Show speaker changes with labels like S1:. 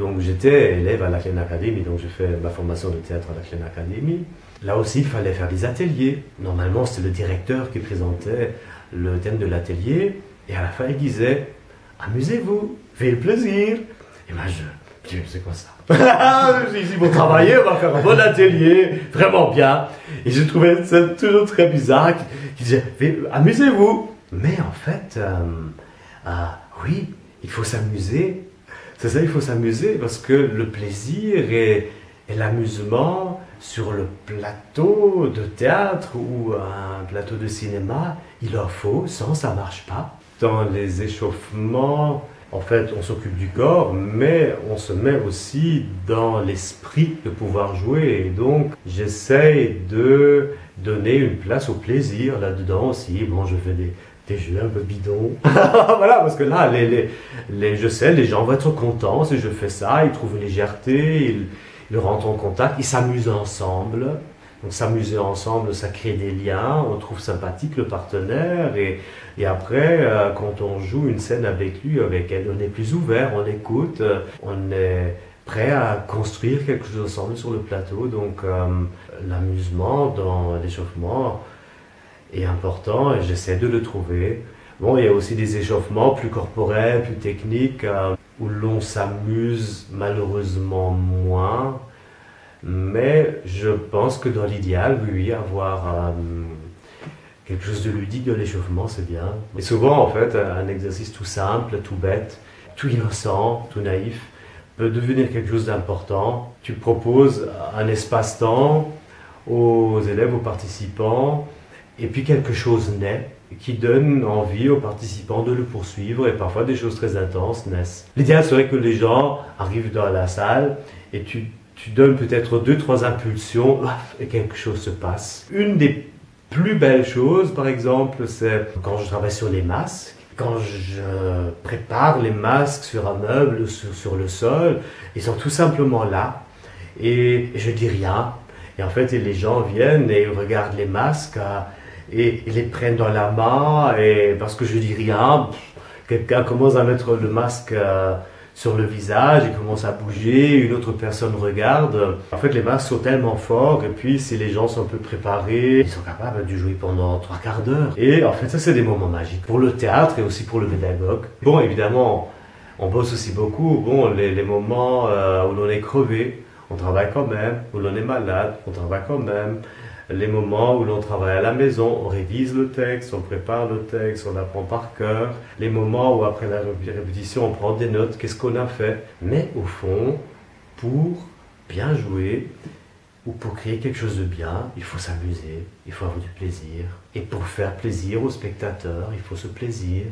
S1: Donc j'étais élève à la Klein Academy, donc j'ai fait ma formation de théâtre à la Klein Academy. Là aussi, il fallait faire des ateliers. Normalement, c'était le directeur qui présentait le thème de l'atelier, et à la fin, il disait « Amusez-vous, faites le plaisir ». Et moi, je dis « C'est quoi ça ?» Ils vont travailler, on va faire un bon atelier, vraiment bien. Et je trouvais ça toujours très bizarre, qui disait « Amusez-vous ». Mais en fait, oui, il faut s'amuser. C'est ça, il faut s'amuser, parce que le plaisir et l'amusement sur le plateau de théâtre ou un plateau de cinéma, il en faut, sans ça marche pas. Dans les échauffements, en fait, on s'occupe du corps, mais on se met aussi dans l'esprit de pouvoir jouer. Et donc, j'essaye de donner une place au plaisir là-dedans aussi. Bon, je fais des jeux un peu bidons. Voilà, parce que là, je sais, les gens vont être contents si je fais ça. Ils trouvent une légèreté, ils rentrent en contact, ils s'amusent ensemble. Donc s'amuser ensemble, ça crée des liens, on trouve sympathique le partenaire et après, quand on joue une scène avec lui, avec elle, on est plus ouvert, on écoute, on est prêt à construire quelque chose ensemble sur le plateau. Donc l'amusement dans l'échauffement est important et j'essaie de le trouver. Bon, il y a aussi des échauffements plus corporels, plus techniques, où l'on s'amuse malheureusement moins. Mais je pense que dans l'idéal, oui, avoir quelque chose de ludique de l'échauffement, c'est bien. Et souvent, en fait, un exercice tout simple, tout bête, tout innocent, tout naïf, peut devenir quelque chose d'important. Tu proposes un espace-temps aux élèves, aux participants, et puis quelque chose naît qui donne envie aux participants de le poursuivre, et parfois des choses très intenses naissent. L'idéal serait que les gens arrivent dans la salle et tu donnes peut-être 2-3 impulsions et quelque chose se passe. Une des plus belles choses, par exemple, c'est quand je travaille sur les masques. Quand je prépare les masques sur un meuble, sur le sol, ils sont tout simplement là et je dis rien. Et en fait, les gens viennent et regardent les masques et les prennent dans la main et parce que je dis rien, quelqu'un commence à mettre le masque sur le visage, il commence à bouger, une autre personne regarde. En fait, les masques sont tellement forts, et puis si les gens sont un peu préparés, ils sont capables de jouer pendant 3/4 d'heure. Et en fait, ça, c'est des moments magiques pour le théâtre et aussi pour le pédagogue. Bon, évidemment, on bosse aussi beaucoup. Bon, les moments où l'on est crevé, on travaille quand même. Où l'on est malade, on travaille quand même. Les moments où l'on travaille à la maison, on révise le texte, on prépare le texte, on apprend par cœur. Les moments où après la répétition, on prend des notes, qu'est-ce qu'on a fait. Mais au fond, pour bien jouer ou pour créer quelque chose de bien, il faut s'amuser, il faut avoir du plaisir. Et pour faire plaisir aux spectateurs, il faut se plaisir.